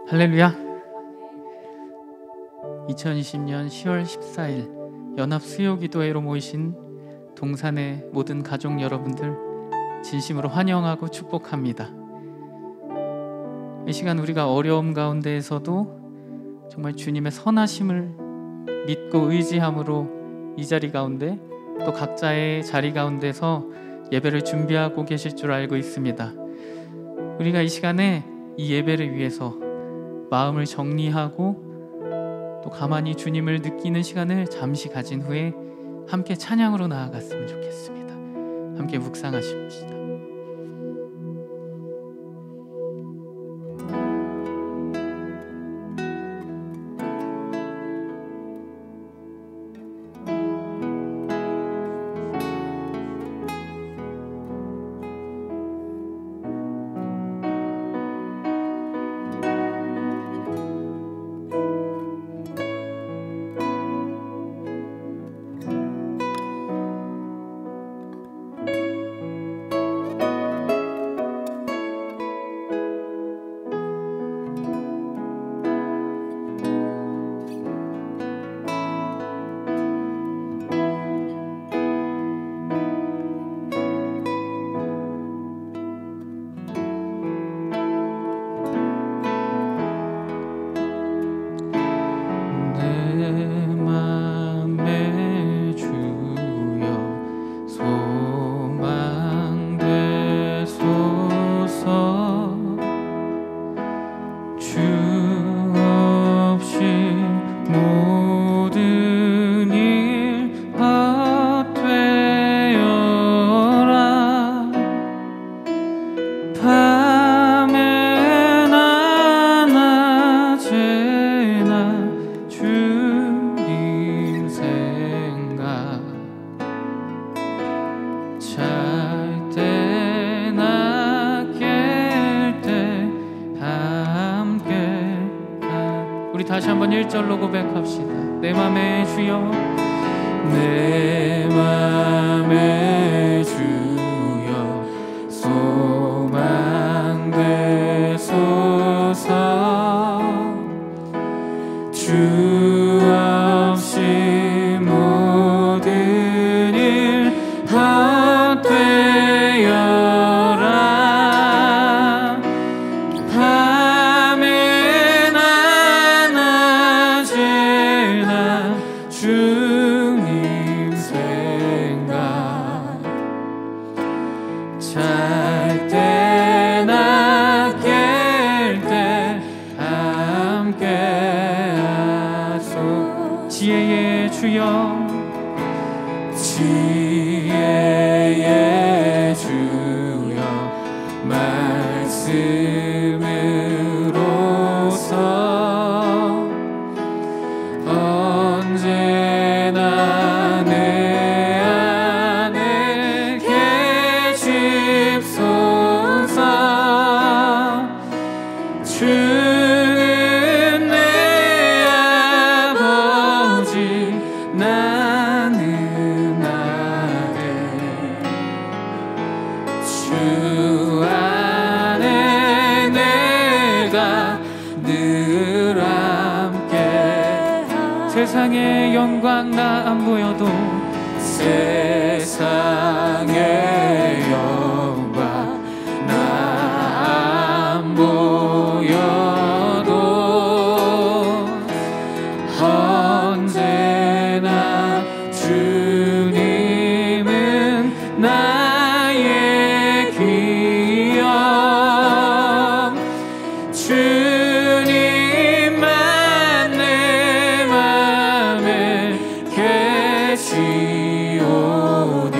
할렐루야. 2020년 10월 14일 연합 수요기도회로 모이신 동산의 모든 가족 여러분들 진심으로 환영하고 축복합니다. 이 시간 우리가 어려움 가운데에서도 정말 주님의 선하심을 믿고 의지함으로 이 자리 가운데 또 각자의 자리 가운데서 예배를 준비하고 계실 줄 알고 있습니다. 우리가 이 시간에 이 예배를 위해서 마음을 정리하고 또 가만히 주님을 느끼는 시간을 잠시 가진 후에 함께 찬양으로 나아갔으면 좋겠습니다. 함께 묵상하십시다. 다시 한번 1절로 고백합시다. 내 맘의 주여, 내 맘의 주여, 소망 되소서. 주 없이 모든 일 헛되어라. 주님 생각 잘 때나 깰 때 함께 하소. 지혜의 주여, 지혜의 주여, 말씀으로서 언제나 내 안에 계십소서. 주는 내 아버지, 나는 아들. 주 안에 내가 늘 함께. 세상의 영광 나 안 보여도, 세상의 영광 나 안 보여도 언제나 주님은 나의 귀여. 주님만 내 맘에 계시오니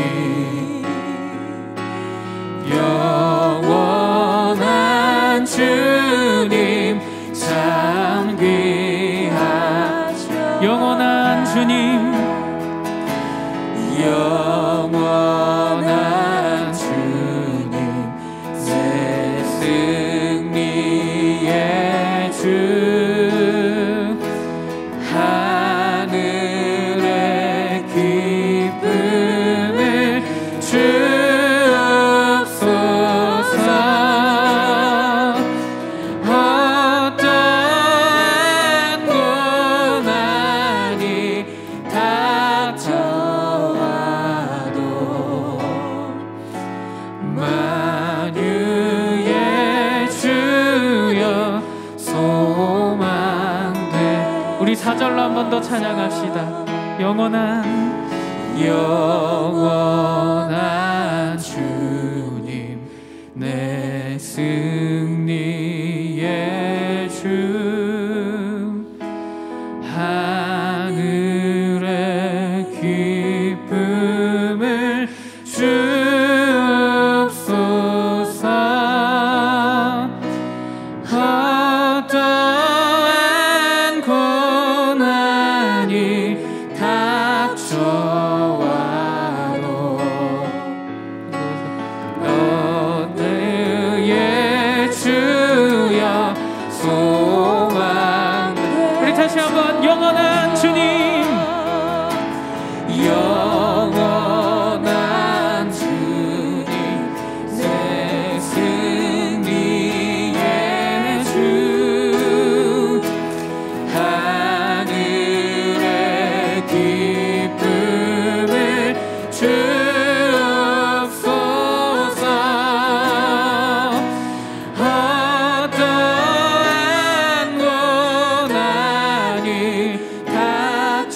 4절로 한 번 더 찬양합시다. 영원한 주님, 내 승리의 주, 하늘의 기쁨을 주옵소서. 어떠한 고난이 닥쳐와도 너의 주여 소망. 우리 다시 한번 영원한 주님, 영원한 주님, 내 승리의 주, 하늘의 기쁨을 주옵소서. 어떠한 고난이 닥쳐와도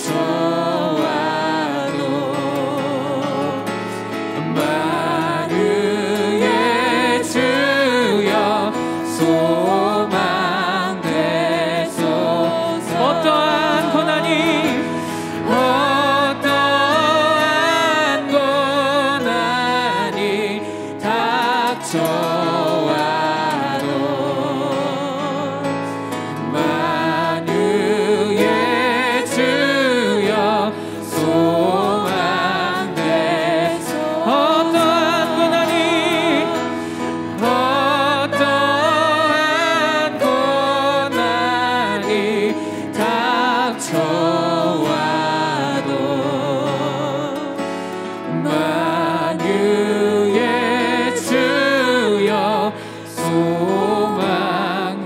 만유의 주여 소망 되소서. 어떠한 고난이 닥쳐와도 만유의 주여 소망 되소서. 어떠한 고난이 닥쳐와도 만유의 주여 소망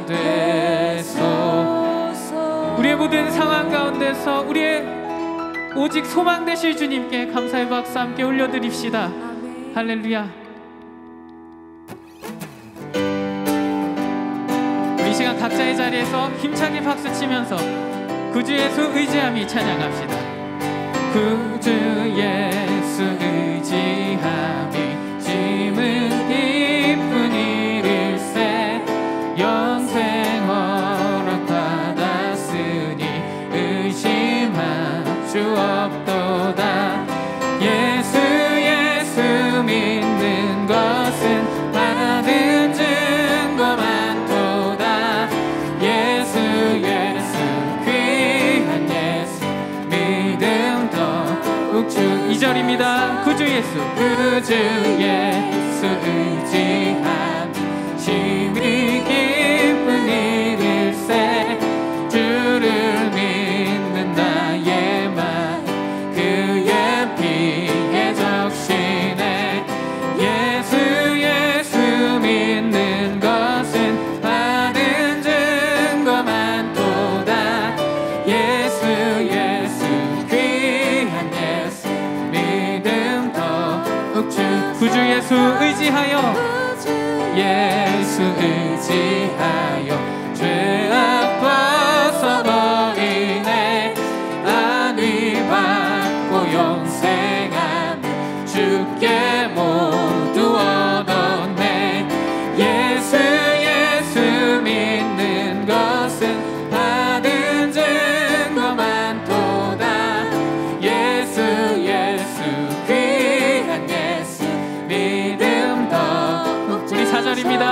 되소서. 우리의 모든 상황 가운데서 우리의 오직 소망 되실 주님께 감사의 박수 함께 올려드립시다. 할렐루야. 우리 시간 각자의 자리에서 힘차게 박수 치면서 구주 예수 의지함이 찬양합시다. 구주 예수 의지함이 짐은 기쁜 일일세. 영생 허락받았으니 의심할 수 없도다. 예수 믿는 것은 받은 증거 많도다. 예수 귀한 예수 믿음 더욱 주. 2절입니다. 구주 예수 의지함 심히 기쁜 일일세. 주를 믿는 나의 맘 그의 피에 적시네. 예수 믿는 것은 받은 증거 많도다. 예수 귀한 예수 믿음 더욱 주. 구주 예수 의지하여, 예수 의지하여 죄악 벗어버리네. 안위 받고 영생함 주께 모두 얻었네. 예수 믿는 것은 받은 증거 많도다. 예수 귀한 예수 믿음 더욱 주. 우리 4절입니다.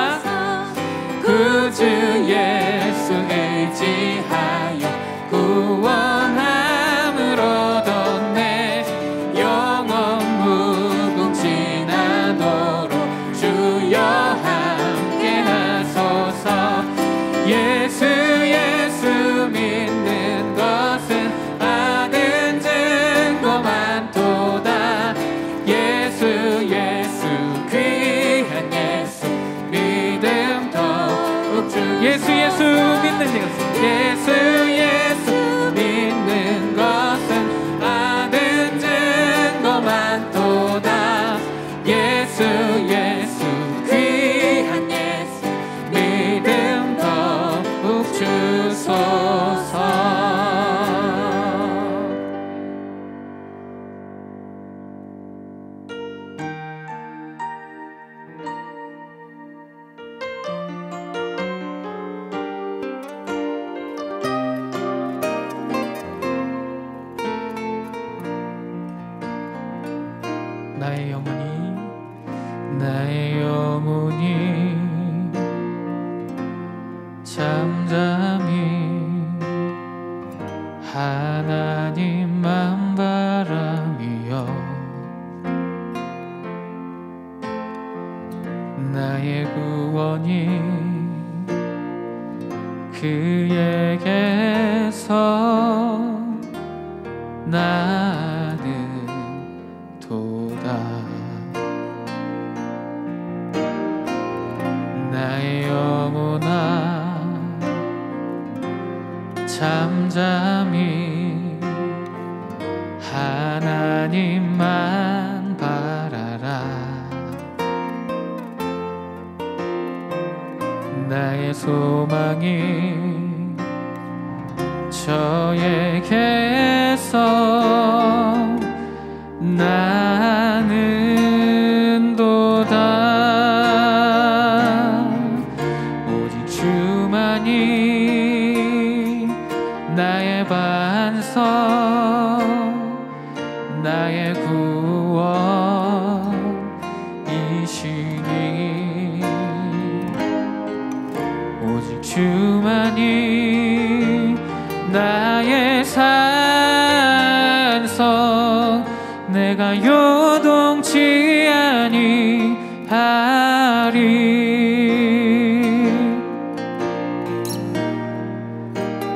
구주 예수 의지하여 구원함을 얻었네. 영원 무궁지나도록 주여 함께 하소서. 예수 믿는 것은 받은 증거 많도다. 예수 귀한 예수 믿음 더욱 주. 예수 믿는 것은, 예수 믿는 것은 받은 증거 많도다. 예수 귀한 예수 믿음 더욱 주소서. 구원이 그에게서 나는 도다. 나의 영혼아 잠잠히 하나님만 바라라. 나의 소망이 저에게서 나는 도다. 오직 주만이 나의 반석, 나의 구원이시니. 오직 주만이 나의 산성, 내가 요동치 아니하리.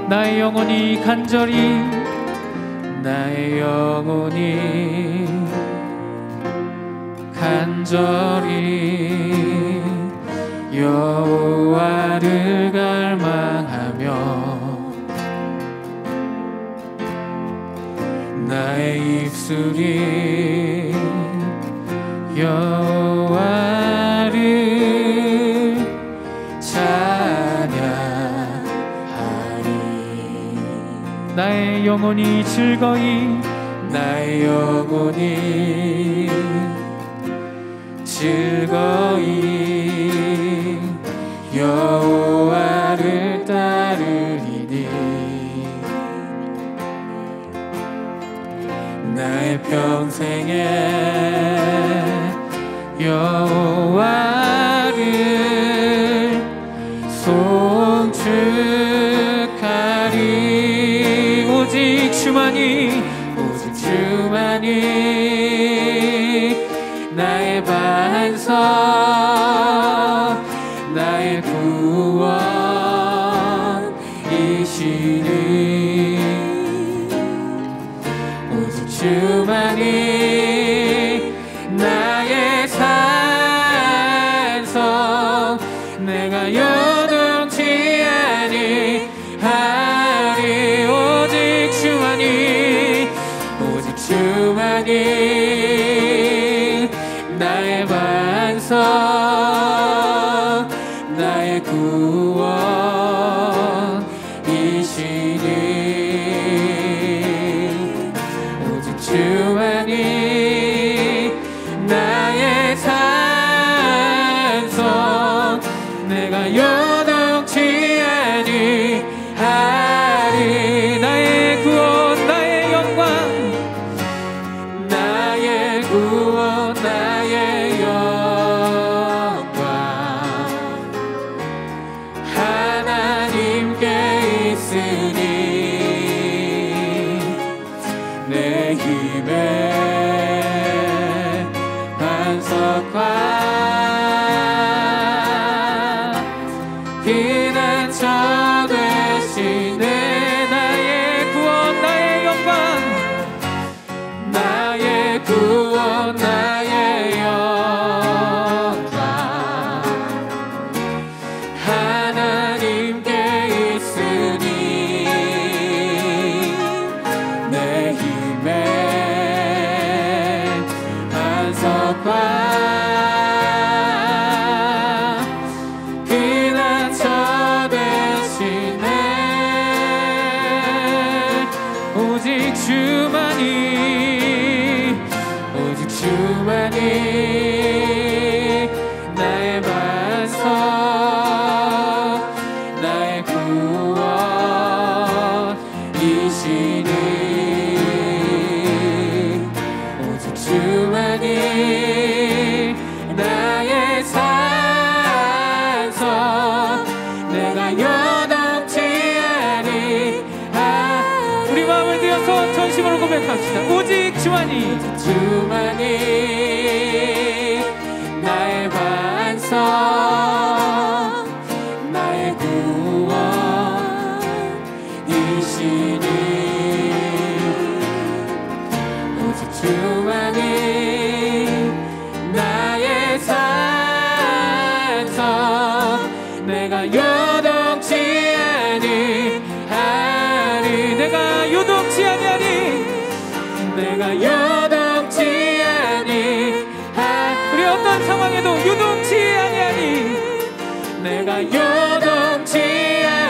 나의 영혼이 간절히, 나의 영혼이 간절히 여호와를 갈망하며 나의 입술이 여호와를 찬양하리. 나의 영혼이 즐거이, 나의 영혼이 즐거이 여호와를 따르리니. 나의 평생에 여호와를 송축하리. 오직 주만이, 오직 주만이 나의 반석, 나의 구원이시니. 오직 주만이 나의 산성, 내가 요동치 아니하리. 오직 주만이, 오직 주만이 나의 반석, 나의 구원이시니. 오직 주만이 나의 산성, 내가 요동치 아니하리. 나의 구원, 나의 영광, 나의 구원, 나의 영광 하나님께 있으니. 내 힘의 반석과 피난처 되시네. 나의 구원, 나의 영광, 나의 구원, 나의 영광 하나님께 있으니. 내 힘의 반석과 피난처 되시네. 오직 주만이, 오직 주만이 나의 반석, 나의 구원이시니. 오직 주만이 나의 산성, 내가 요동치 아니하리. 우리 마음을 들여서 전심으로 고백합시다. 오직 주만이, 주만이 나의 반석, 내가 요동치 아니하니 내가 요동치 아니하니 내가 요동치 아니하니 우리 어떤 상황에도 요동치 아니하니 내가 요동치 아니하니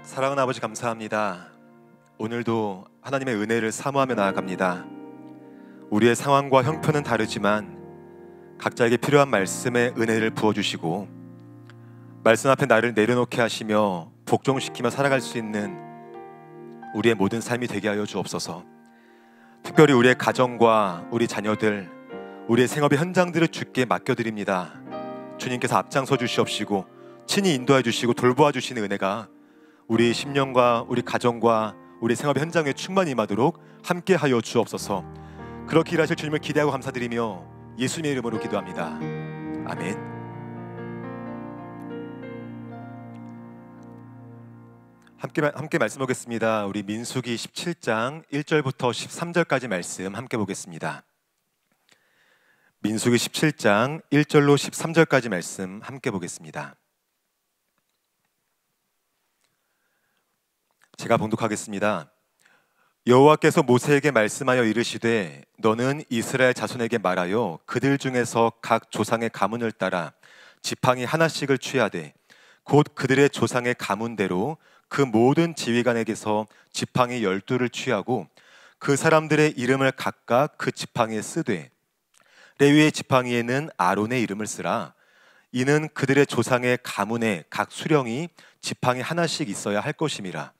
사랑하는 아버지 감사합니다. 오늘도 하나님의 은혜를 사모하며 나아갑니다. 우리의 상황과 형편은 다르지만 각자에게 필요한 말씀의 은혜를 부어주시고 말씀 앞에 나를 내려놓게 하시며 복종시키며 살아갈 수 있는 우리의 모든 삶이 되게 하여 주옵소서. 특별히 우리의 가정과 우리 자녀들, 우리의 생업의 현장들을 주께 맡겨드립니다. 주님께서 앞장서 주시옵시고 친히 인도해 주시고 돌보아 주시는 은혜가 우리 심령과 우리 가정과 우리 생업 현장에 충만히 임하도록 함께하여 주옵소서. 그렇게 일하실 주님을 기대하고 감사드리며 예수님의 이름으로 기도합니다. 아멘. 함께 말씀 보겠습니다. 우리 민수기 17장 1절부터 13절까지 말씀 함께 보겠습니다. 민수기 17장 1절로 13절까지 말씀 함께 보겠습니다. 제가 봉독하겠습니다. 여호와께서 모세에게 말씀하여 이르시되 너는 이스라엘 자손에게 말하여 그들 중에서 각 조상의 가문을 따라 지팡이 하나씩을 취하되 곧 그들의 조상의 가문대로 그 모든 지휘관에게서 지팡이 12를 취하고 그 사람들의 이름을 각각 그 지팡이에 쓰되 레위의 지팡이에는 아론의 이름을 쓰라. 이는 그들의 조상의 가문에 각 수령이 지팡이 하나씩 있어야 할 것임이라.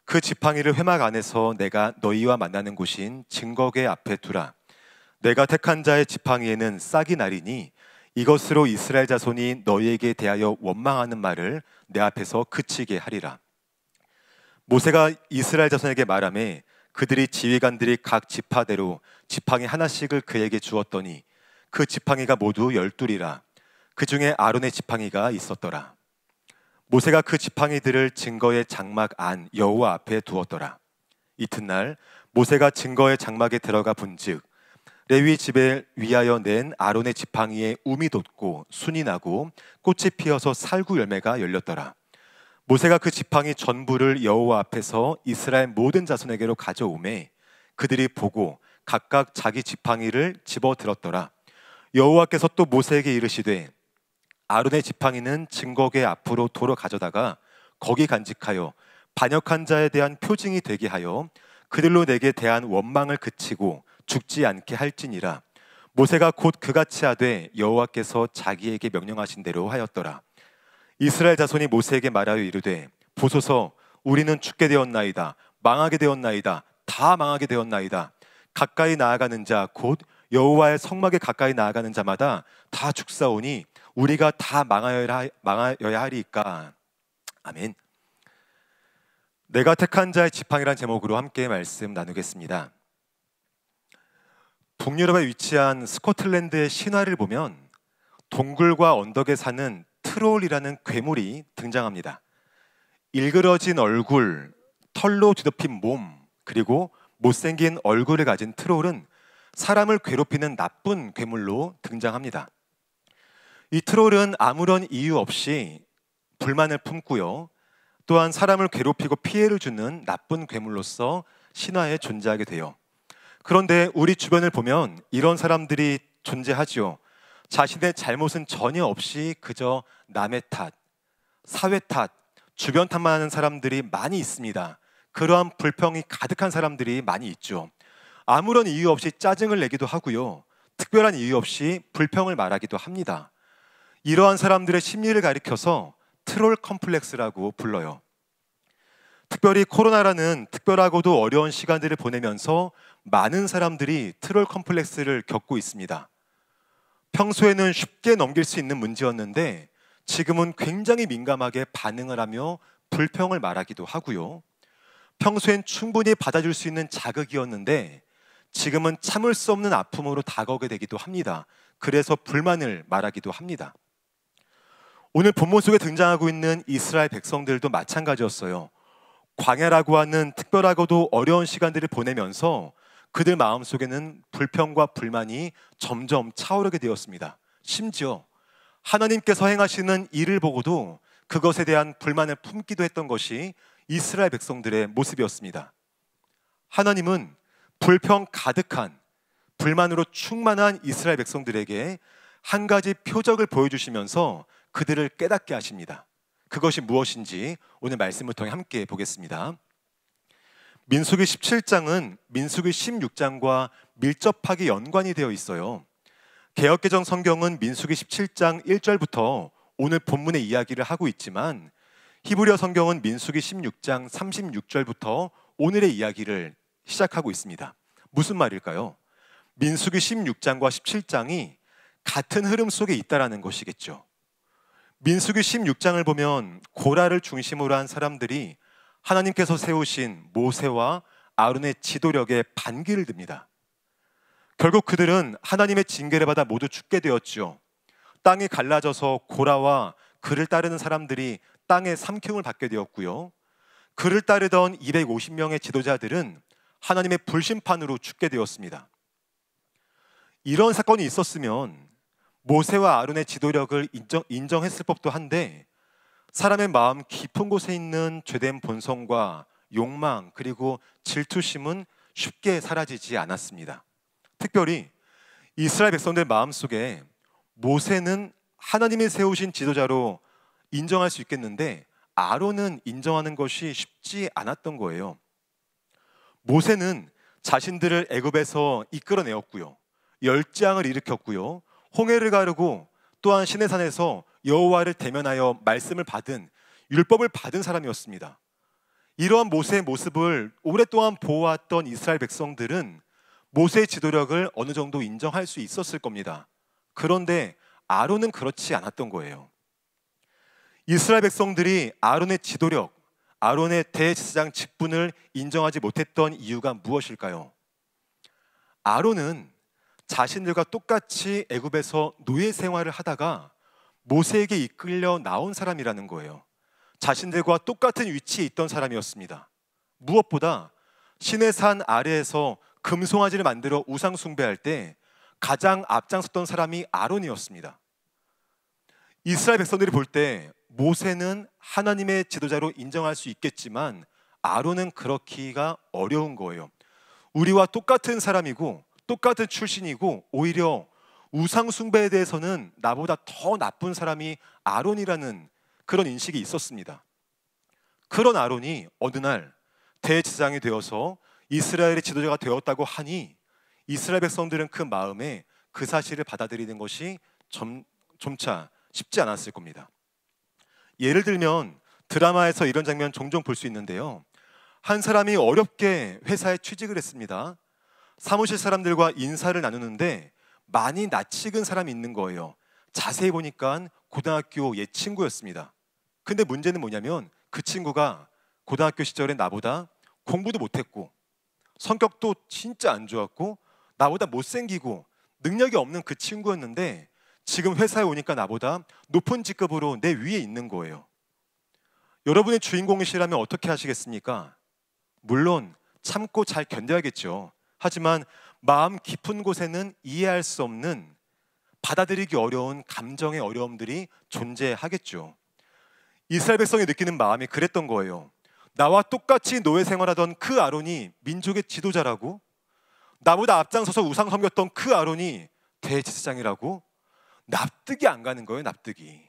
그 지팡이를 회막 안에서 내가 너희와 만나는 곳인 증거궤 앞에 두라. 내가 택한 자의 지팡이에는 싹이 나리니 이것으로 이스라엘 자손이 너희에게 대하여 원망하는 말을 내 앞에서 그치게 하리라. 모세가 이스라엘 자손에게 말하매 그들이 지휘관들이 각 지파대로 지팡이 하나씩을 그에게 주었더니 그 지팡이가 모두 12이라. 그 중에 아론의 지팡이가 있었더라. 모세가 그 지팡이들을 증거의 장막 안 여호와 앞에 두었더라. 이튿날 모세가 증거의 장막에 들어가 본즉 레위 집에 위하여 낸 아론의 지팡이에 움이 돋고 순이 나고 꽃이 피어서 살구 열매가 열렸더라. 모세가 그 지팡이 전부를 여호와 앞에서 이스라엘 모든 자손에게로 가져오매 그들이 보고 각각 자기 지팡이를 집어들었더라. 여호와께서 또 모세에게 이르시되 아론의 지팡이는 증거궤 앞으로 도로 가져다가 거기 간직하여 반역한 자에 대한 표징이 되게 하여 그들로 내게 대한 원망을 그치고 죽지 않게 할지니라. 모세가 곧 그같이 하되 여호와께서 자기에게 명령하신 대로 하였더라. 이스라엘 자손이 모세에게 말하여 이르되 보소서 우리는 죽게 되었나이다. 망하게 되었나이다. 다 망하게 되었나이다. 가까이 나아가는 자 곧 여호와의 성막에 가까이 나아가는 자마다 다 죽사오니 우리가 다 망하여야 하리이까. 아멘. 내가 택한 자의 지팡이란 제목으로 함께 말씀 나누겠습니다. 북유럽에 위치한 스코틀랜드의 신화를 보면 동굴과 언덕에 사는 트롤이라는 괴물이 등장합니다. 일그러진 얼굴, 털로 뒤덮인 몸, 그리고 못생긴 얼굴을 가진 트롤은 사람을 괴롭히는 나쁜 괴물로 등장합니다. 이 트롤은 아무런 이유 없이 불만을 품고요. 또한 사람을 괴롭히고 피해를 주는 나쁜 괴물로서 신화에 존재하게 돼요. 그런데 우리 주변을 보면 이런 사람들이 존재하지요. 자신의 잘못은 전혀 없이 그저 남의 탓, 사회 탓, 주변 탓만 하는 사람들이 많이 있습니다. 그러한 불평이 가득한 사람들이 많이 있죠. 아무런 이유 없이 짜증을 내기도 하고요. 특별한 이유 없이 불평을 말하기도 합니다. 이러한 사람들의 심리를 가리켜서 트롤 컴플렉스라고 불러요. 특별히 코로나라는 특별하고도 어려운 시간들을 보내면서 많은 사람들이 트롤 컴플렉스를 겪고 있습니다. 평소에는 쉽게 넘길 수 있는 문제였는데 지금은 굉장히 민감하게 반응을 하며 불평을 말하기도 하고요. 평소엔 충분히 받아줄 수 있는 자극이었는데 지금은 참을 수 없는 아픔으로 다가오게 되기도 합니다. 그래서 불만을 말하기도 합니다. 오늘 본문 속에 등장하고 있는 이스라엘 백성들도 마찬가지였어요. 광야라고 하는 특별하고도 어려운 시간들을 보내면서 그들 마음속에는 불평과 불만이 점점 차오르게 되었습니다. 심지어 하나님께서 행하시는 일을 보고도 그것에 대한 불만을 품기도 했던 것이 이스라엘 백성들의 모습이었습니다. 하나님은 불평 가득한, 불만으로 충만한 이스라엘 백성들에게 한 가지 표적을 보여주시면서 그들을 깨닫게 하십니다. 그것이 무엇인지 오늘 말씀을 통해 함께 보겠습니다. 민수기 17장은 민수기 16장과 밀접하게 연관이 되어 있어요. 개역개정 성경은 민수기 17장 1절부터 오늘 본문의 이야기를 하고 있지만 히브리어 성경은 민수기 16장 36절부터 오늘의 이야기를 시작하고 있습니다. 무슨 말일까요? 민수기 16장과 17장이 같은 흐름 속에 있다라는 것이겠죠. 민수기 16장을 보면 고라를 중심으로 한 사람들이 하나님께서 세우신 모세와 아론의 지도력에 반기를 듭니다. 결국 그들은 하나님의 징계를 받아 모두 죽게 되었죠. 땅이 갈라져서 고라와 그를 따르는 사람들이 땅의 삼킴을 받게 되었고요. 그를 따르던 250명의 지도자들은 하나님의 불심판으로 죽게 되었습니다. 이런 사건이 있었으면 모세와 아론의 지도력을 인정했을 법도 한데 사람의 마음 깊은 곳에 있는 죄된 본성과 욕망 그리고 질투심은 쉽게 사라지지 않았습니다. 특별히 이스라엘 백성들 마음속에 모세는 하나님이 세우신 지도자로 인정할 수 있겠는데 아론은 인정하는 것이 쉽지 않았던 거예요. 모세는 자신들을 애굽에서 이끌어내었고요. 열재앙을 일으켰고요. 홍해를 가르고 또한 시내산에서 여호와를 대면하여 말씀을 받은 율법을 받은 사람이었습니다. 이러한 모세의 모습을 오랫동안 보아왔던 이스라엘 백성들은 모세의 지도력을 어느 정도 인정할 수 있었을 겁니다. 그런데 아론은 그렇지 않았던 거예요. 이스라엘 백성들이 아론의 지도력, 아론의 대제사장 직분을 인정하지 못했던 이유가 무엇일까요? 아론은 자신들과 똑같이 애굽에서 노예 생활을 하다가 모세에게 이끌려 나온 사람이라는 거예요. 자신들과 똑같은 위치에 있던 사람이었습니다. 무엇보다 시내산 아래에서 금송아지를 만들어 우상 숭배할 때 가장 앞장섰던 사람이 아론이었습니다. 이스라엘 백성들이 볼 때 모세는 하나님의 지도자로 인정할 수 있겠지만 아론은 그렇기가 어려운 거예요. 우리와 똑같은 사람이고 똑같은 출신이고 오히려 우상 숭배에 대해서는 나보다 더 나쁜 사람이 아론이라는 그런 인식이 있었습니다. 그런 아론이 어느 날 대제사장이 되어서 이스라엘의 지도자가 되었다고 하니 이스라엘 백성들은 그 마음에 그 사실을 받아들이는 것이 점차 쉽지 않았을 겁니다. 예를 들면 드라마에서 이런 장면 종종 볼 수 있는데요. 한 사람이 어렵게 회사에 취직을 했습니다. 사무실 사람들과 인사를 나누는데 많이 낯익은 사람이 있는 거예요. 자세히 보니까 고등학교 옛 친구였습니다. 근데 문제는 뭐냐면 그 친구가 고등학교 시절에 나보다 공부도 못했고 성격도 진짜 안 좋았고 나보다 못생기고 능력이 없는 그 친구였는데 지금 회사에 오니까 나보다 높은 직급으로 내 위에 있는 거예요. 여러분의 주인공이시라면 어떻게 하시겠습니까? 물론 참고 잘 견뎌야겠죠. 하지만 마음 깊은 곳에는 이해할 수 없는, 받아들이기 어려운 감정의 어려움들이 존재하겠죠. 이스라엘 백성이 느끼는 마음이 그랬던 거예요. 나와 똑같이 노예 생활하던 그 아론이 민족의 지도자라고? 나보다 앞장서서 우상 섬겼던 그 아론이 대제사장이라고? 납득이 안 가는 거예요, 납득이.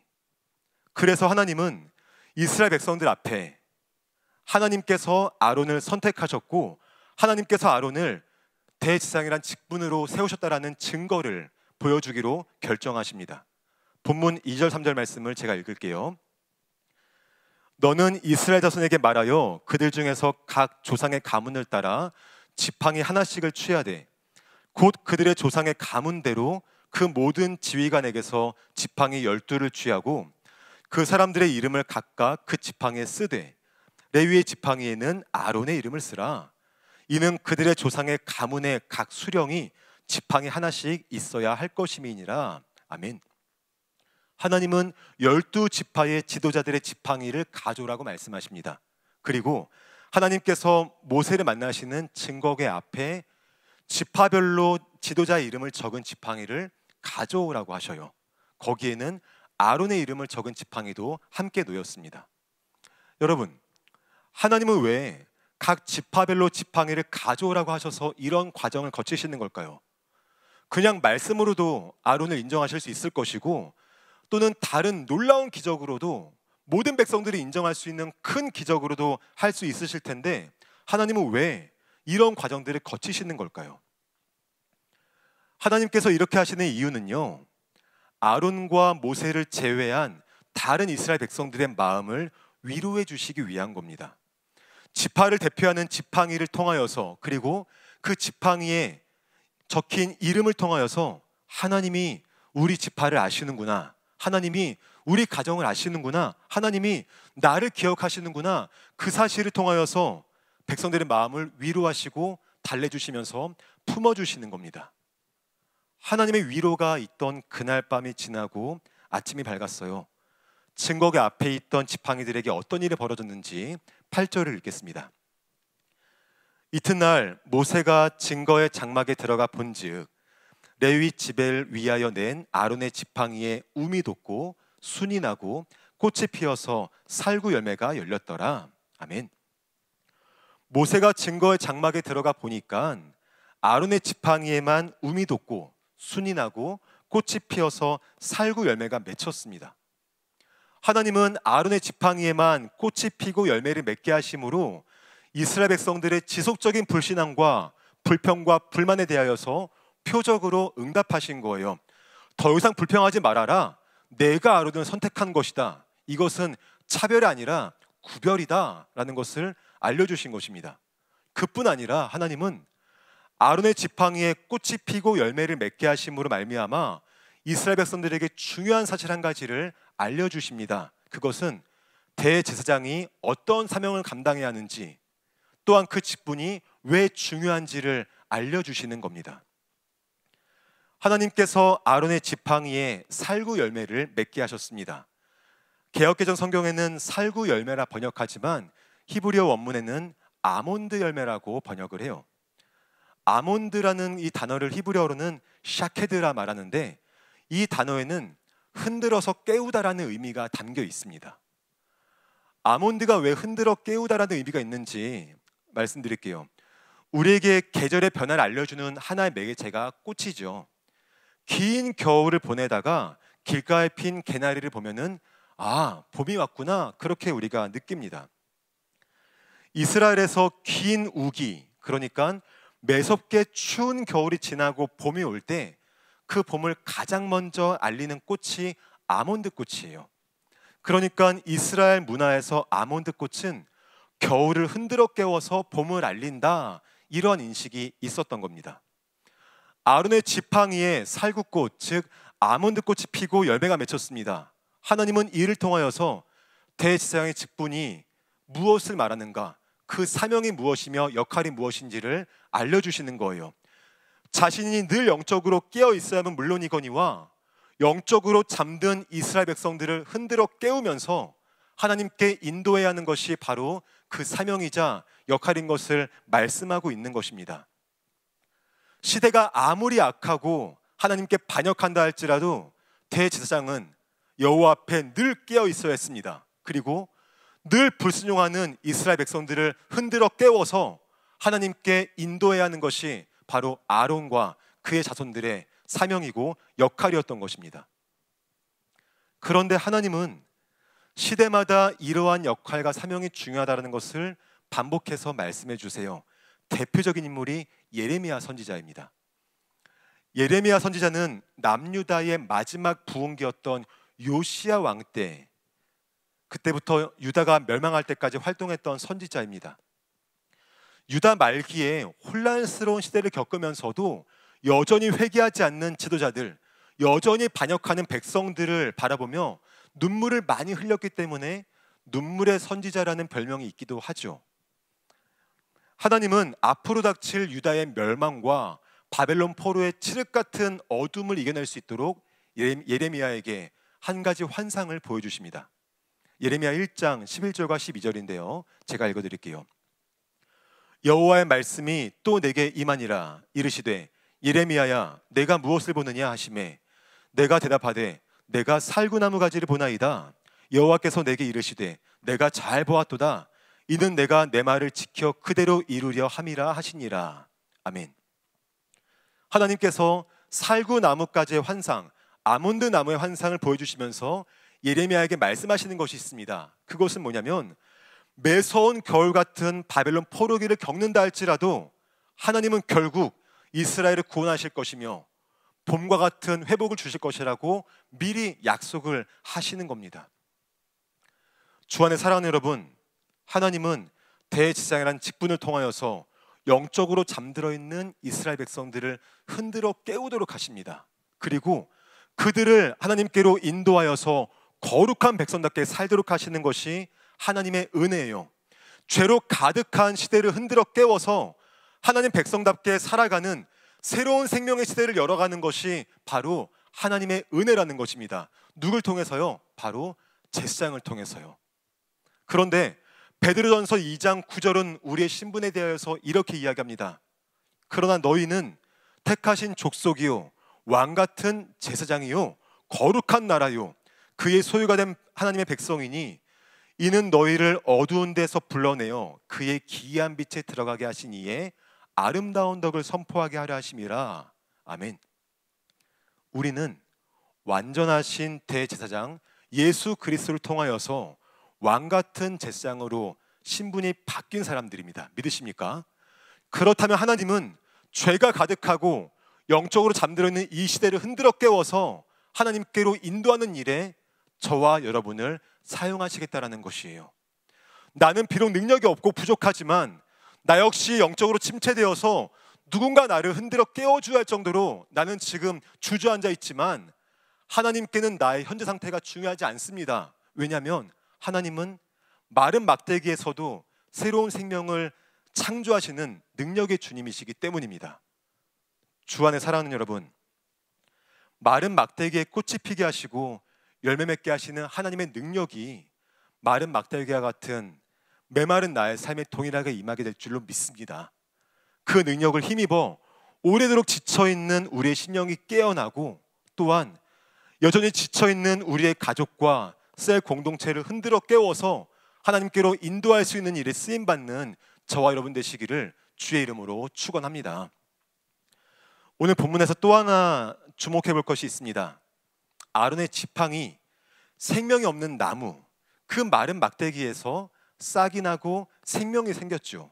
그래서 하나님은 이스라엘 백성들 앞에 하나님께서 아론을 선택하셨고 하나님께서 아론을 대제사장이란 직분으로 세우셨다라는 증거를 보여주기로 결정하십니다. 본문 2절 3절 말씀을 제가 읽을게요. 너는 이스라엘 자손에게 말하여 그들 중에서 각 조상의 가문을 따라 지팡이 하나씩을 취하되 곧 그들의 조상의 가문대로 그 모든 지휘관에게서 지팡이 12를 취하고 그 사람들의 이름을 각각 그 지팡이에 쓰되 레위의 지팡이에는 아론의 이름을 쓰라. 이는 그들의 조상의 가문의 각 수령이 지팡이 하나씩 있어야 할 것임이니라. 아멘. 하나님은 12지파의 지도자들의 지팡이를 가져오라고 말씀하십니다. 그리고 하나님께서 모세를 만나시는 증거궤 앞에 지파별로 지도자의 이름을 적은 지팡이를 가져오라고 하셔요. 거기에는 아론의 이름을 적은 지팡이도 함께 놓였습니다. 여러분, 하나님은 왜 각 지파별로 지팡이를 가져오라고 하셔서 이런 과정을 거치시는 걸까요? 그냥 말씀으로도 아론을 인정하실 수 있을 것이고, 또는 다른 놀라운 기적으로도 모든 백성들이 인정할 수 있는 큰 기적으로도 할 수 있으실 텐데, 하나님은 왜 이런 과정들을 거치시는 걸까요? 하나님께서 이렇게 하시는 이유는요, 아론과 모세를 제외한 다른 이스라엘 백성들의 마음을 위로해 주시기 위한 겁니다. 지파를 대표하는 지팡이를 통하여서, 그리고 그 지팡이에 적힌 이름을 통하여서 하나님이 우리 지파를 아시는구나, 하나님이 우리 가정을 아시는구나, 하나님이 나를 기억하시는구나, 그 사실을 통하여서 백성들의 마음을 위로하시고 달래주시면서 품어주시는 겁니다. 하나님의 위로가 있던 그날 밤이 지나고 아침이 밝았어요. 증거궤 앞에 있던 지팡이들에게 어떤 일이 벌어졌는지 8절을 읽겠습니다. 이튿날 모세가 증거의 장막에 들어가 본즉 레위 지벨 위하여 낸 아론의 지팡이에 움이 돋고 순이 나고 꽃이 피어서 살구 열매가 열렸더라. 아멘. 모세가 증거의 장막에 들어가 보니까 아론의 지팡이에만 움이 돋고 순이 나고 꽃이 피어서 살구 열매가 맺혔습니다. 하나님은 아론의 지팡이에만 꽃이 피고 열매를 맺게 하심으로 이스라엘 백성들의 지속적인 불신앙과 불평과 불만에 대하여서 표적으로 응답하신 거예요. 더 이상 불평하지 말아라. 내가 아론을 선택한 것이다. 이것은 차별이 아니라 구별이다 라는 것을 알려주신 것입니다. 그뿐 아니라 하나님은 아론의 지팡이에 꽃이 피고 열매를 맺게 하심으로 말미암아 이스라엘 백성들에게 중요한 사실 한 가지를 알려주십니다. 그것은 대제사장이 어떤 사명을 감당해야 하는지, 또한 그 직분이 왜 중요한지를 알려주시는 겁니다. 하나님께서 아론의 지팡이에 살구 열매를 맺게 하셨습니다. 개역개정 성경에는 살구 열매라 번역하지만 히브리어 원문에는 아몬드 열매라고 번역을 해요. 아몬드라는 이 단어를 히브리어로는 샤케드라 말하는데, 이 단어에는 흔들어서 깨우다라는 의미가 담겨 있습니다. 아몬드가 왜 흔들어 깨우다라는 의미가 있는지 말씀드릴게요. 우리에게 계절의 변화를 알려주는 하나의 매개체가 꽃이죠. 긴 겨울을 보내다가 길가에 핀 개나리를 보면은 봄이 왔구나, 그렇게 우리가 느낍니다. 이스라엘에서 긴 우기, 그러니까 매섭게 추운 겨울이 지나고 봄이 올 때 그 봄을 가장 먼저 알리는 꽃이 아몬드 꽃이에요. 그러니까 이스라엘 문화에서 아몬드 꽃은 겨울을 흔들어 깨워서 봄을 알린다, 이런 인식이 있었던 겁니다. 아론의 지팡이에 살구꽃, 즉 아몬드 꽃이 피고 열매가 맺혔습니다. 하나님은 이를 통하여서 대제사장의 직분이 무엇을 말하는가, 그 사명이 무엇이며 역할이 무엇인지를 알려주시는 거예요. 자신이 늘 영적으로 깨어 있어야만 물론이거니와 영적으로 잠든 이스라엘 백성들을 흔들어 깨우면서 하나님께 인도해야 하는 것이 바로 그 사명이자 역할인 것을 말씀하고 있는 것입니다. 시대가 아무리 악하고 하나님께 반역한다 할지라도 대제사장은 여호와 앞에 늘 깨어 있어야 했습니다. 그리고 늘 불순종하는 이스라엘 백성들을 흔들어 깨워서 하나님께 인도해야 하는 것이 바로 아론과 그의 자손들의 사명이고 역할이었던 것입니다. 그런데 하나님은 시대마다 이러한 역할과 사명이 중요하다는 것을 반복해서 말씀해 주세요. 대표적인 인물이 예레미야 선지자입니다. 예레미야 선지자는 남유다의 마지막 부흥기였던 요시야 왕 때, 그때부터 유다가 멸망할 때까지 활동했던 선지자입니다. 유다 말기에 혼란스러운 시대를 겪으면서도 여전히 회개하지 않는 지도자들, 여전히 반역하는 백성들을 바라보며 눈물을 많이 흘렸기 때문에 눈물의 선지자라는 별명이 있기도 하죠. 하나님은 앞으로 닥칠 유다의 멸망과 바벨론 포로의 칠흑 같은 어둠을 이겨낼 수 있도록 예레미야에게 한 가지 환상을 보여주십니다. 예레미야 1장 11절과 12절인데요. 제가 읽어드릴게요. 여호와의 말씀이 또 내게 임하니라. 이르시되 예레미야야 내가 무엇을 보느냐 하시매 내가 대답하되 내가 살구나무 가지를 보나이다. 여호와께서 내게 이르시되 내가 잘 보았도다. 이는 내가 내 말을 지켜 그대로 이루려 함이라 하시니라. 아멘. 하나님께서 살구나무까지의 환상, 아몬드 나무의 환상을 보여주시면서 예레미야에게 말씀하시는 것이 있습니다. 그것은 뭐냐면 매서운 겨울 같은 바벨론 포로기를 겪는다 할지라도 하나님은 결국 이스라엘을 구원하실 것이며 봄과 같은 회복을 주실 것이라고 미리 약속을 하시는 겁니다. 주 안에 사랑하는 여러분, 하나님은 대제사장이라는 직분을 통하여서 영적으로 잠들어 있는 이스라엘 백성들을 흔들어 깨우도록 하십니다. 그리고 그들을 하나님께로 인도하여서 거룩한 백성답게 살도록 하시는 것이 하나님의 은혜예요. 죄로 가득한 시대를 흔들어 깨워서 하나님 백성답게 살아가는 새로운 생명의 시대를 열어가는 것이 바로 하나님의 은혜라는 것입니다. 누굴 통해서요? 바로 제사장을 통해서요. 그런데 베드로전서 2장 9절은 우리의 신분에 대하여서 이렇게 이야기합니다. 그러나 너희는 택하신 족속이요 왕같은 제사장이요 거룩한 나라요 그의 소유가 된 하나님의 백성이니 이는 너희를 어두운 데서 불러내어 그의 기이한 빛에 들어가게 하신 이에 아름다운 덕을 선포하게 하려 하심이라. 아멘. 우리는 완전하신 대제사장 예수 그리스도를 통하여서 왕같은 제사장으로 신분이 바뀐 사람들입니다. 믿으십니까? 그렇다면 하나님은 죄가 가득하고 영적으로 잠들어 있는 이 시대를 흔들어 깨워서 하나님께로 인도하는 일에 저와 여러분을 사용하시겠다라는 것이에요. 나는 비록 능력이 없고 부족하지만 나 역시 영적으로 침체되어서 누군가 나를 흔들어 깨워줘야 할 정도로 나는 지금 주저앉아 있지만 하나님께는 나의 현재 상태가 중요하지 않습니다. 왜냐하면 하나님은 마른 막대기에서도 새로운 생명을 창조하시는 능력의 주님이시기 때문입니다. 주 안에 사랑하는 여러분, 마른 막대기에 꽃이 피게 하시고 열매 맺게 하시는 하나님의 능력이 마른 막대기와 같은 메마른 나의 삶에 동일하게 임하게 될 줄로 믿습니다. 그 능력을 힘입어 오래도록 지쳐있는 우리의 심령이 깨어나고 또한 여전히 지쳐있는 우리의 가족과 셀 공동체를 흔들어 깨워서 하나님께로 인도할 수 있는 일에 쓰임받는 저와 여러분 되시기를 주의 이름으로 축원합니다. 오늘 본문에서 또 하나 주목해 볼 것이 있습니다. 아론의 지팡이, 생명이 없는 나무, 그 마른 막대기에서 싹이 나고 생명이 생겼죠.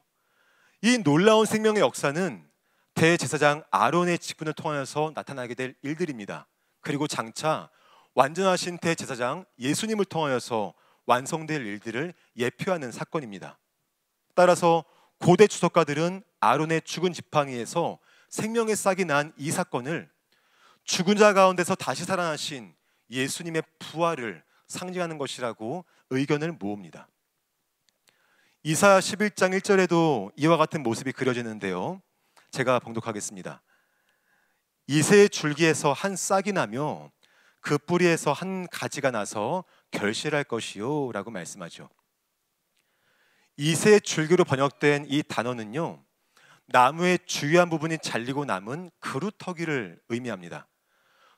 이 놀라운 생명의 역사는 대제사장 아론의 직분을 통하여서 나타나게 될 일들입니다. 그리고 장차 완전하신 대제사장 예수님을 통하여서 완성될 일들을 예표하는 사건입니다. 따라서 고대 주석가들은 아론의 죽은 지팡이에서 생명의 싹이 난 이 사건을 죽은 자 가운데서 다시 살아나신 예수님의 부활을 상징하는 것이라고 의견을 모읍니다. 이사야 11장 1절에도 이와 같은 모습이 그려지는데요. 제가 봉독하겠습니다. 이새의 줄기에서 한 싹이 나며 그 뿌리에서 한 가지가 나서 결실할 것이요 라고 말씀하죠. 이새의 줄기로 번역된 이 단어는요, 나무의 주요한 부분이 잘리고 남은 그루터기를 의미합니다.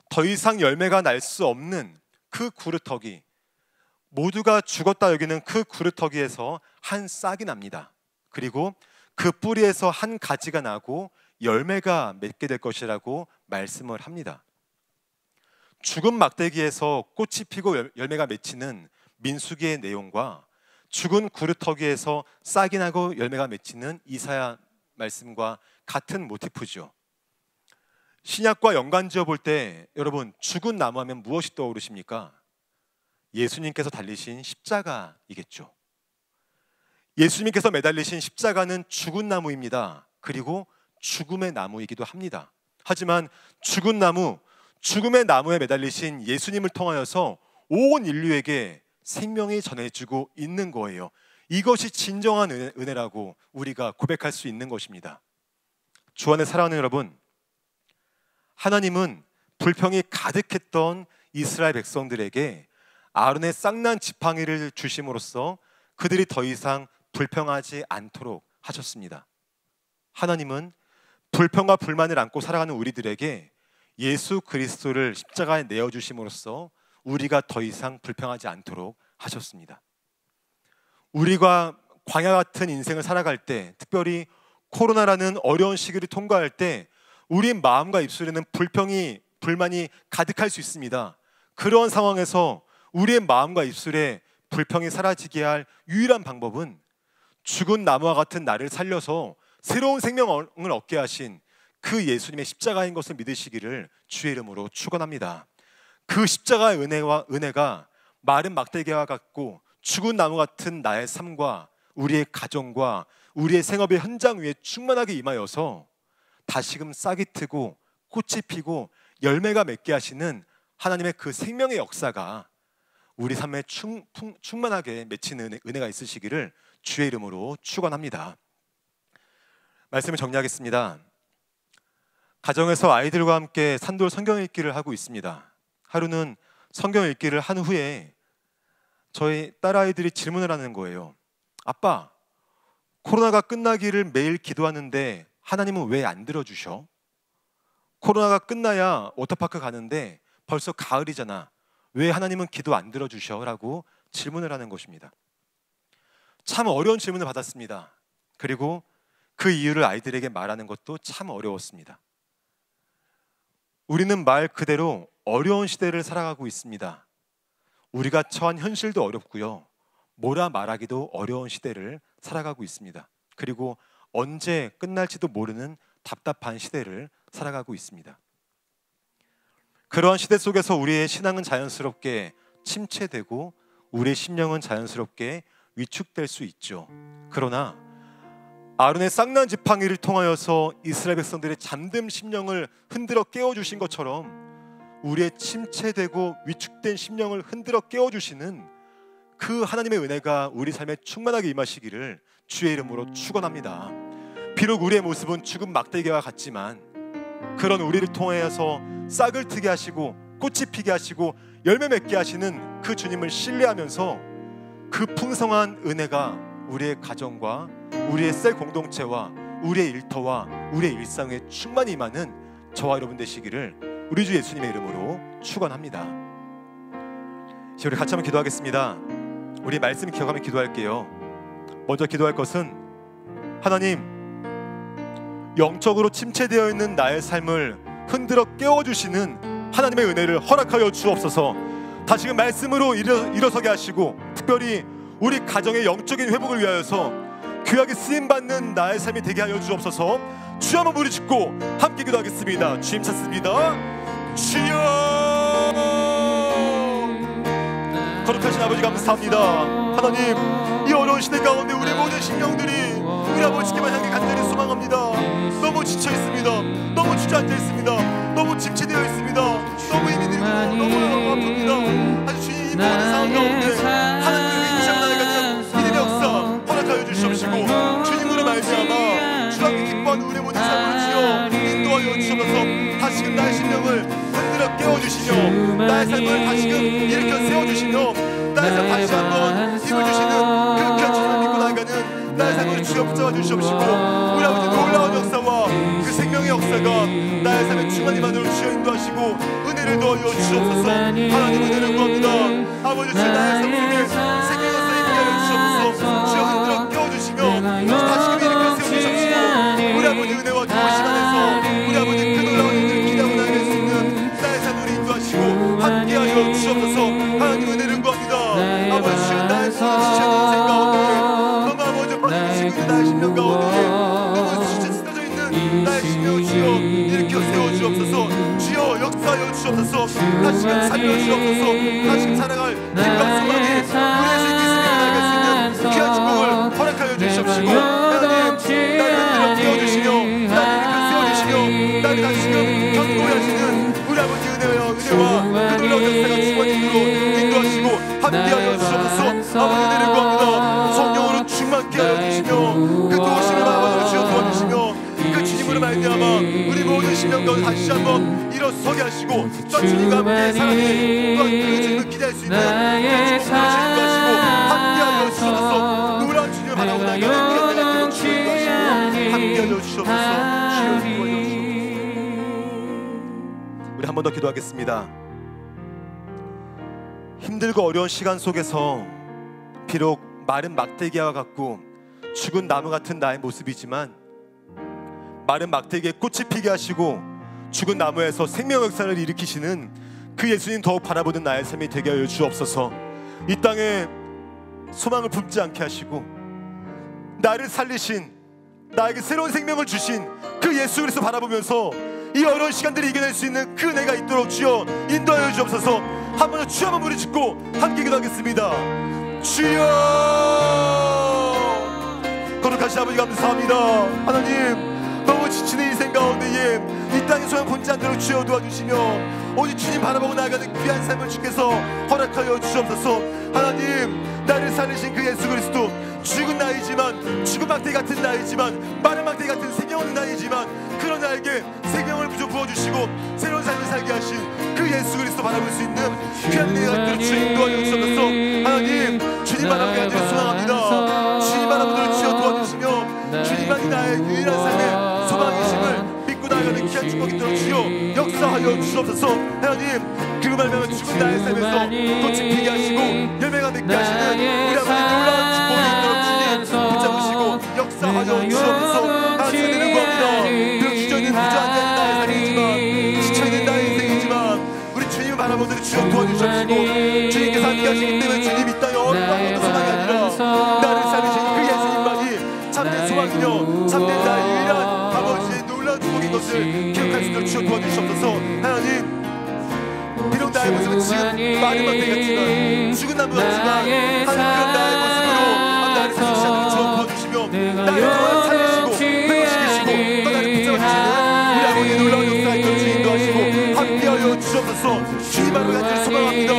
더 이상 열매가 날 수 없는 그 그루터기, 모두가 죽었다 여기는 그 그루터기에서 한 싹이 납니다. 그리고 그 뿌리에서 한 가지가 나고 열매가 맺게 될 것이라고 말씀을 합니다. 죽은 막대기에서 꽃이 피고 열매가 맺히는 민수기의 내용과 죽은 그루터기에서 싹이 나고 열매가 맺히는 이사야 말씀과 같은 모티프죠. 신약과 연관지어 볼 때 여러분, 죽은 나무 하면 무엇이 떠오르십니까? 예수님께서 달리신 십자가이겠죠. 예수님께서 매달리신 십자가는 죽은 나무입니다. 그리고 죽음의 나무이기도 합니다. 하지만 죽은 나무, 죽음의 나무에 매달리신 예수님을 통하여서 온 인류에게 생명이 전해지고 있는 거예요. 이것이 진정한 은혜라고 우리가 고백할 수 있는 것입니다. 주 안에 사랑하는 여러분, 하나님은 불평이 가득했던 이스라엘 백성들에게 아론의 쌍난 지팡이를 주심으로써 그들이 더 이상 불평하지 않도록 하셨습니다. 하나님은 불평과 불만을 안고 살아가는 우리들에게 예수 그리스도를 십자가에 내어주심으로써 우리가 더 이상 불평하지 않도록 하셨습니다. 우리가 광야 같은 인생을 살아갈 때, 특별히 코로나라는 어려운 시기를 통과할 때 우리 마음과 입술에는 불평이, 불만이 가득할 수 있습니다. 그런 상황에서 우리의 마음과 입술에 불평이 사라지게 할 유일한 방법은 죽은 나무와 같은 나를 살려서 새로운 생명을 얻게 하신 그 예수님의 십자가인 것을 믿으시기를 주의 이름으로 축원합니다. 그 십자가의 은혜가 마른 막대기와 같고 죽은 나무 같은 나의 삶과 우리의 가정과 우리의 생업의 현장 위에 충만하게 임하여서 다시금 싹이 트고 꽃이 피고 열매가 맺게 하시는 하나님의 그 생명의 역사가 우리 삶에 충만하게 맺히는 은혜가 있으시기를 주의 이름으로 축원합니다. 말씀을 정리하겠습니다. 가정에서 아이들과 함께 산돌 성경 읽기를 하고 있습니다. 하루는 성경 읽기를 한 후에 저희 딸아이들이 질문을 하는 거예요. 아빠, 코로나가 끝나기를 매일 기도하는데 하나님은 왜 안 들어주셔? 코로나가 끝나야 워터파크 가는데 벌써 가을이잖아. 왜 하나님은 기도 안 들어주셔? 라고 질문을 하는 것입니다. 참 어려운 질문을 받았습니다. 그리고 그 이유를 아이들에게 말하는 것도 참 어려웠습니다. 우리는 말 그대로 어려운 시대를 살아가고 있습니다. 우리가 처한 현실도 어렵고요, 뭐라 말하기도 어려운 시대를 살아가고 있습니다. 그리고 언제 끝날지도 모르는 답답한 시대를 살아가고 있습니다. 그러한 시대 속에서 우리의 신앙은 자연스럽게 침체되고 우리의 심령은 자연스럽게 위축될 수 있죠. 그러나 아론의 쌍난 지팡이를 통하여서 이스라엘 백성들의 잠든 심령을 흔들어 깨워주신 것처럼 우리의 침체되고 위축된 심령을 흔들어 깨워주시는 그 하나님의 은혜가 우리 삶에 충만하게 임하시기를 주의 이름으로 축원합니다. 비록 우리의 모습은 죽은 막대기와 같지만 그런 우리를 통하여서 싹을 트게 하시고 꽃이 피게 하시고 열매 맺게 하시는 그 주님을 신뢰하면서 그 풍성한 은혜가 우리의 가정과 우리의 셀 공동체와 우리의 일터와 우리의 일상에 충만히 임하는 저와 여러분 되시기를 우리 주 예수님의 이름으로 축원합니다. 이제 우리 같이 한번 기도하겠습니다. 우리 말씀 기억하며 기도할게요. 먼저 기도할 것은 하나님, 영적으로 침체되어 있는 나의 삶을 흔들어 깨워주시는 하나님의 은혜를 허락하여 주옵소서. 다시금 말씀으로 일어서게 하시고 특별히 우리 가정의 영적인 회복을 위하여서 귀하게 쓰임받는 나의 삶이 되게 하여 주옵소서. 주여 한번 부르짖고 함께 기도하겠습니다. 주님 찾습니다. 주여, 거룩하신 아버지 감사합니다. 하나님, 이 어려운 시대 가운데 우리 모든 심령들이 우리 아버지께만 향해 간절히 소망합니다. 너무 지쳐 있습니다. 너무 주저앉아 있습니다. 너무 침체되어 있습니다. 너무 힘이 들고 너무 아픕니다. 아주 주님 이 모든 상황 가운데 하나님의 위대하신 나라가 믿음의 역사 허락하여 주시옵시고 주님으로 말미암아 주와 함께 기뻐하는 우리 모든 삶을 주여 인도하여 주셔서 다시금 나의 심령을 흔들어 깨워주시며 나의 삶을 다시금 일으켜 세워주시며 나의 삶 다시 한번 힘을 주시는 그 귀한 주님을 믿고 나아가는 나의 삶을 주여 붙잡아 주시옵시고 우리 아버지 놀라운 역사와 그 생명의 역사가 나의 삶에 충만히 만들어 주여 인도하시고 은혜를 더하여 주옵소서. 하나님 은혜를 구합니다. 아버지 주 나의 삶 속에 생명의 역사 있게 하여 주옵소서. 주여 흔들어 깨워주시며 다시금 일으켜 세워주십시오. 우리 아버지 은혜와 도우심 안에서 우리 아버지 그 놀라운 일들을 기대하고 나아갈 수 있는 나의 삶을 인도하시고 함께하여 주옵소서. 하나님 은혜를 구합니다. 아버지 주 나의 손을 지체하는 인생 가운데 너무 아버지 버티신 그 나의 심령 가운데 너무 쓰러져 있는 나의 심령을 주여 일으켜 세워주옵소서. 주여 역사하여 주옵소서. 다시금 살려주옵소서. 다시금 살아갈 힘과 소망이 우리의 수 있는 나아갈 수 있는 귀한 축복을 허락하여 주시옵시고 하나님 나를 흔들어 깨워주시며 나를 일으켜 세워주시며 나를 다시금 견고히 하시는 우리 아버지 은혜와 그 놀라운 역사가 충만히로 인도하시고 함께하여 주옵소서. 아버지 은혜를 구합니다. 성령으로 충만케 하여 주시며 그 도우심을 아버지로 주여 도와주시며 그 주님으로 말미암아 우리 모든 심령 가운데 다시 한번 일어서 서게 하시고 또 주님과 함께 살아내는 또 그 주님을 기대할 수 있는 귀한 축복으로 주님하시고 함께하여 주셔서 놀라운 주님을 바라고 나가는 귀한 주님을 함께하여 주셔서 우리 한 번 더 기도하겠습니다. 힘들고 어려운 시간 속에서 비록 마른 막대기와 같고 죽은 나무 같은 나의 모습이지만 마른 막대기에 꽃이 피게 하시고 죽은 나무에서 생명 역사를 일으키시는 그 예수님 더욱 바라보는 나의 삶이 되게 하여 주옵소서. 이 땅에 소망을 품지 않게 하시고 나를 살리신, 나에게 새로운 생명을 주신 그 예수 그리스도 바라보면서 이 어려운 시간들을 이겨낼 수 있는 그 은혜가 있도록 주여 인도하여 주옵소서. 한 번 더 주여 한번 부르짖고 함께 기도하겠습니다. 주여, 거룩하신 아버지 감사합니다. 하나님, 너무 지치는 인생 가운데에 이 땅의 소용 본지 않도록 주여 도와주시며 오직 주님 바라보고 나아가는 귀한 삶을 주께서 허락하여 주옵소서. 하나님, 나를 살리신 그 예수 그리스도, 죽은 나이지만, 죽은 막대기 같은 나이지만, 마른 막대기 같은 생명 없는 나이지만 그런 나에게 생명을 부어주시고 새로운 삶을 살게 하신 그 예수 그리스도 바라볼 수 있는 귀한 은혜가 주여 인도하여 주옵소서. 하나님, 주님 바라보게 하기를 소망합니다. 주님 바라보기를 주여 도와주시며 주님만이 나의 유일한 삶의 소망이심을 믿고 나아가는 귀한 축복이 있도록 주여 역사하여 주옵소서. 하나님, 그로 말미암아 죽은 나의 삶에서 또 지키게 하시고 열매가 맺게 하시는 우리 아버지 놀라운 축복이 있도록 주님 붙잡으시고 역사하여 주옵소서. 하나님, 은혜를 구합니다. 비록 주저있는 부조한 나의 삶이지만, 지쳐있는 나의 인생이지만 우리 주님을 바라보는 주여 도와주시옵시고 주님께서 함께 하시기 때문에 주님 이 땅에 어느 아무도 소망이 아니라 나를 살리신 그 예수님만이 참된 소망이며 참된 나의 유일한 아버지의 놀라운 축복인 것을 기억할 수 있도록 주여 도와주시옵소서. 하나님, 비록 나의 모습은 지금 마른 막대기 같지만, 죽은 나무 같지만 하나님, 그런 나의 모습으로 나를 살리시지 않도록 주여 도와주시며 나를 더 살리시고 회복시키시고 또 나를 붙잡아주시는 우리 아버지의 놀라운 역사에 주여 인도하시고 함께하여 주옵소서. 주님 바라보게 하기를 소망합니다.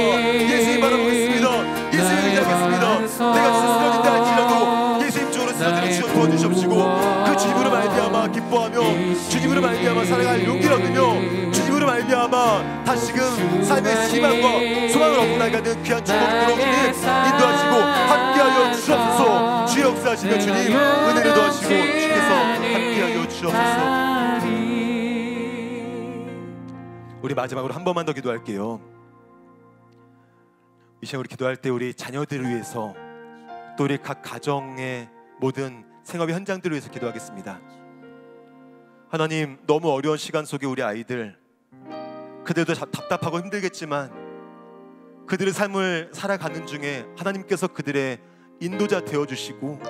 예수님 바라보겠습니다. 예수님 의지하겠습니다. 내가 진짜 쓰러진다 할지라도 예수님 쪽으로 쓰러지는 주여 도와주시옵시고 그 주님으로 말미암아 기뻐하며 주님으로 말미암아 살아갈 용기를 얻으며 주님으로 말미암아 다시금 삶의 희망과 소망을 얻고 나가는 귀한 축복으로 주님 인도하시고 함께하여 주옵소서. 주의 역사하시며 주님 은혜를 더하시고 주께서 함께하여 주옵소서. 우리 마지막으로 한 번만 더 기도할게요. 이 시간 우리 기도할 때 우리 자녀들을 위해서 또 우리 각 가정의 모든 생업의 현장들을 위해서 기도하겠습니다. 하나님, 너무 어려운 시간 속에 우리 아이들, 그들도 답답하고 힘들겠지만 그들의 삶을 살아가는 중에 하나님께서 그들의 인도자 되어주시고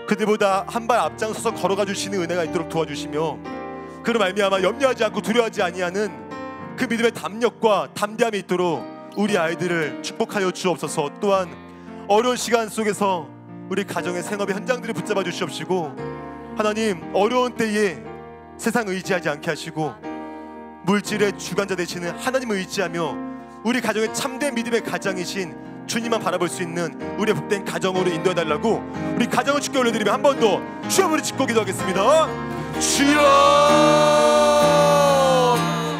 그들보다 한 발 앞장서서 걸어가 주시는 은혜가 있도록 도와주시며 그로 말미암아 염려하지 않고 두려워하지 아니하는 그 믿음의 담력과 담대함이 있도록 우리 아이들을 축복하여 주옵소서. 또한 어려운 시간 속에서 우리 가정의 생업의 현장들을 붙잡아 주시옵시고 하나님, 어려운 때에 세상 의지하지 않게 하시고 물질의 주관자 되시는 하나님을 의지하며 우리 가정의 참된 믿음의 가장이신 주님만 바라볼 수 있는 우리의 복된 가정으로 인도해달라고 우리 가정을 주께 올려드리며 한 번 더 주여 부르짖고 기도하겠습니다. 주여,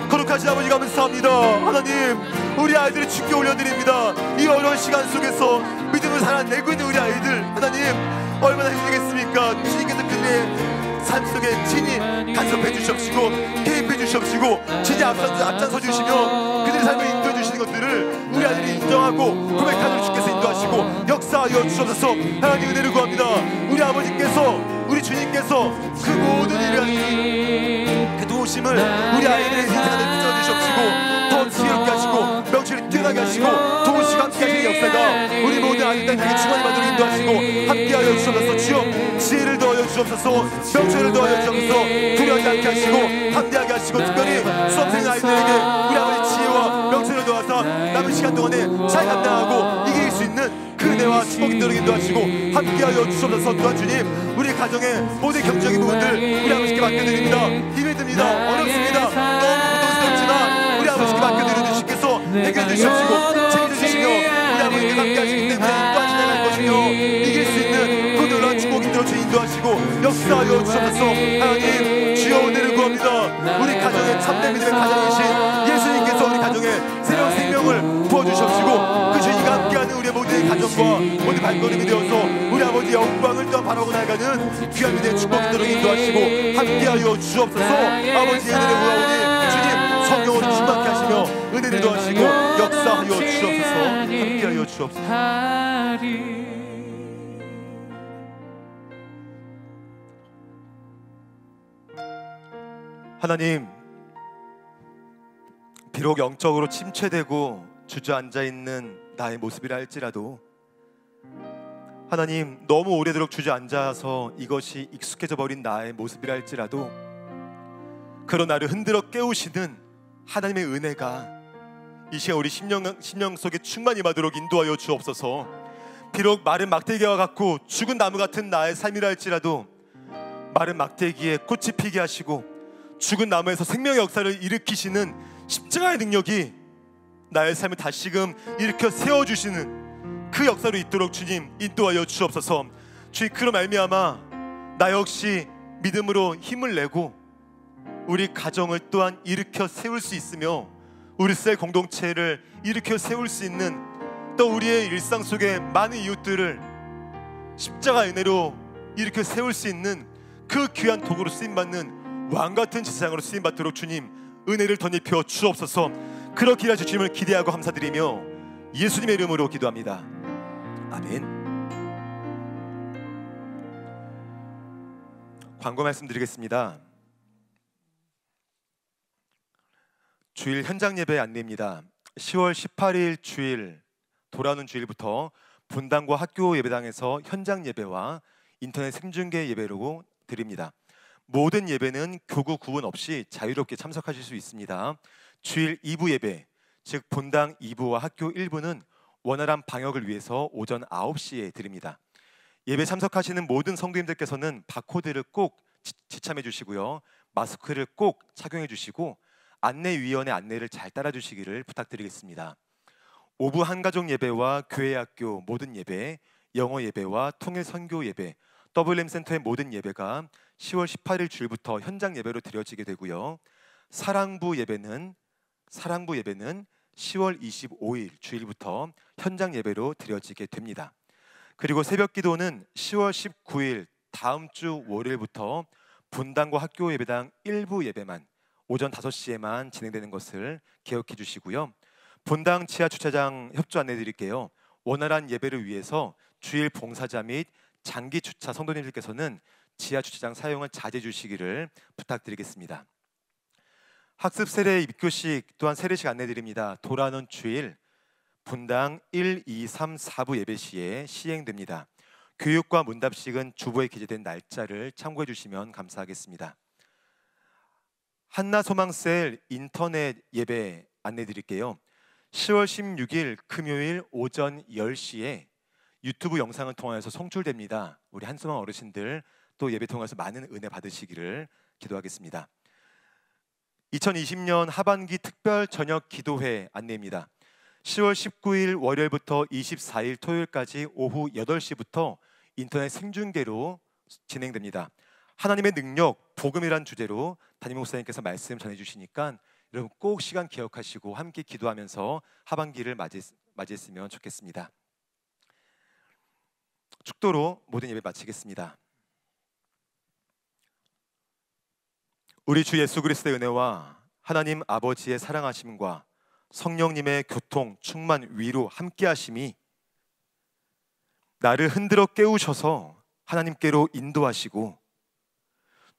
거룩하신 아버지 감사합니다. 하나님, 우리 아이들을 주께 올려드립니다. 이 어려운 시간 속에서 믿음을 살아내고 있는 우리 아이들, 하나님 얼마나 힘들겠습니까? 주님께서 그들의 삶 속에 친히 간섭해 주시옵시고 개입해 주시옵시고 친히 앞장서 주시며 그들의 삶을 인도해 주시는 것들을 우리 아이들이 인정하고 고백하도록 주께서 인도하시고 역사하여 주셔서 하나님 은혜를 구합니다. 우리 아버지께서, 우리 주님께서 그 모든 일을, 그 도우심을 우리 아이들의 인생 안에 붙여 주시옵시고 더 지혜롭게 하시고 명철을 뛰어나게 하시고 도우시고 함께 하시는 역사가 우리 모든 아이들에게 주관이 받도록 인도하시고 함께하여 주옵소서. 주여, 지혜를 더하여 주옵소서. 명철을 더하여 주옵소서. 두려워하지 않게 하시고 담대하게 하시고 특별히 수험생 아이들에게 우리 아버지 지혜와 명철을 더하사 남은 시간 동안에 잘 감당하고 이길 수 있는 그 은혜와 축복이 있도록 인도하시고 함께하여 주옵소서. 또한 주님, 우리 가정의 모든 경제적인 부분들 우리 아버지께 맡겨드립니다. 힘이 듭니다. 어렵습니다. 너무 고통스럽지만 우리 아버지께 맡겨드리는 주께서 해결해 주시옵시고 책임져 주시며 우리 아버지께 함께 하시기 때문에 또한 진행할 것이며 이길 수 있는 그 놀라운 축복이 있도록 주 인도하시고 역사하여 주옵소서. 하나님, 주여 은혜를 구합니다. 우리 가정의 참된 믿음의 가장이신 예수 가정에 새로운 생명을 부어주시옵시고 그 주님과 함께하는 우리의 모든 가정과 모든 발걸음이 되어서 우리 아버지의 영광을 또한 바라고 나아가는 귀한 은혜의 축복 기도로 인도하시고 함께하여 주옵소서. 아버지의 은혜를 구하오니 주님 성령으로 충만케 하시며 은혜를 더하시고 역사하여 주옵소서. 함께하여 주옵소서. 하나님, 비록 영적으로 침체되고 주저앉아 있는 나의 모습이라 할지라도 하나님, 너무 오래도록 주저앉아서 이것이 익숙해져 버린 나의 모습이라 할지라도 그런 나를 흔들어 깨우시는 하나님의 은혜가 이 시간 우리 심령 속에 충만히 임하도록 인도하여 주옵소서. 비록 마른 막대기와 같고 죽은 나무 같은 나의 삶이라 할지라도 마른 막대기에 꽃이 피게 하시고 죽은 나무에서 생명의 역사를 일으키시는 십자가의 능력이 나의 삶을 다시금 일으켜 세워주시는 그 역사로 있도록 주님 인도하여 주옵소서. 주님, 그로 말미암아 나 역시 믿음으로 힘을 내고 우리 가정을 또한 일으켜 세울 수 있으며 우리 셀 공동체를 일으켜 세울 수 있는 또 우리의 일상 속에 많은 이웃들을 십자가 은혜로 일으켜 세울 수 있는 그 귀한 도구로 쓰임받는 왕같은 제사장으로 쓰임받도록 주님 은혜를 덧입혀 주옵소서. 그렇게 하실 주님을 기대하고 감사드리며 예수님의 이름으로 기도합니다. 아멘. 광고 말씀드리겠습니다. 주일 현장 예배 안내입니다. 10월 18일 주일 돌아오는 주일부터 본당과 학교 예배당에서 현장 예배와 인터넷 생중계 예배로 드립니다. 모든 예배는 교구 구분 없이 자유롭게 참석하실 수 있습니다. 주일 2부 예배, 즉 본당 2부와 학교 1부는 원활한 방역을 위해서 오전 9시에 드립니다. 예배 참석하시는 모든 성도님들께서는 바코드를 꼭 지참해 주시고요. 마스크를 꼭 착용해 주시고 안내위원의 안내를 잘 따라 주시기를 부탁드리겠습니다. 오부 한가족 예배와 교회학교 모든 예배, 영어 예배와 통일 선교 예배, WM센터의 모든 예배가 10월 18일 주일부터 현장 예배로 드려지게 되고요. 사랑부 예배는 10월 25일 주일부터 현장 예배로 드려지게 됩니다. 그리고 새벽 기도는 10월 19일 다음 주 월요일부터 본당과 학교 예배당 일부 예배만 오전 5시에만 진행되는 것을 기억해 주시고요. 본당 지하 주차장 협조 안내 드릴게요. 원활한 예배를 위해서 주일 봉사자 및 장기 주차 성도님들께서는 지하 주차장 사용을 자제해 주시기를 부탁드리겠습니다. 학습 세례 입교식 또한 세례식 안내 드립니다. 돌아오는 주일 분당 1, 2, 3, 4부 예배 시에 시행됩니다. 교육과 문답식은 주보에 기재된 날짜를 참고해 주시면 감사하겠습니다. 한나 소망셀 인터넷 예배 안내 드릴게요. 10월 16일 금요일 오전 10시에 유튜브 영상을 통해서 송출됩니다. 우리 한소망 어르신들 또 예배 통해서 많은 은혜 받으시기를 기도하겠습니다. 2020년 하반기 특별 저녁 기도회 안내입니다. 10월 19일 월요일부터 24일 토요일까지 오후 8시부터 인터넷 생중계로 진행됩니다. 하나님의 능력, 복음이란 주제로 담임 목사님께서 말씀 전해주시니까 여러분 꼭 시간 기억하시고 함께 기도하면서 하반기를 맞이했으면 좋겠습니다. 축도로 모든 예배 마치겠습니다. 우리 주 예수 그리스도의 은혜와 하나님 아버지의 사랑하심과 성령님의 교통, 충만, 위로 함께하심이 나를 흔들어 깨우셔서 하나님께로 인도하시고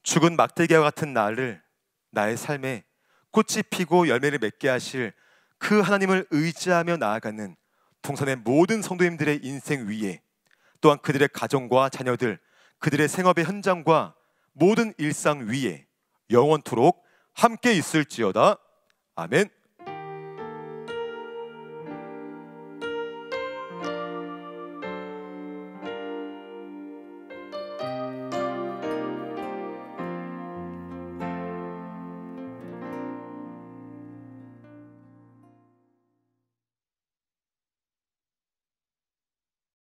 죽은 막대기와 같은 나의 삶에 꽃이 피고 열매를 맺게 하실 그 하나님을 의지하며 나아가는 동산의 모든 성도님들의 인생 위에 또한 그들의 가정과 자녀들, 그들의 생업의 현장과 모든 일상 위에 영원토록 함께 있을지어다. 아멘.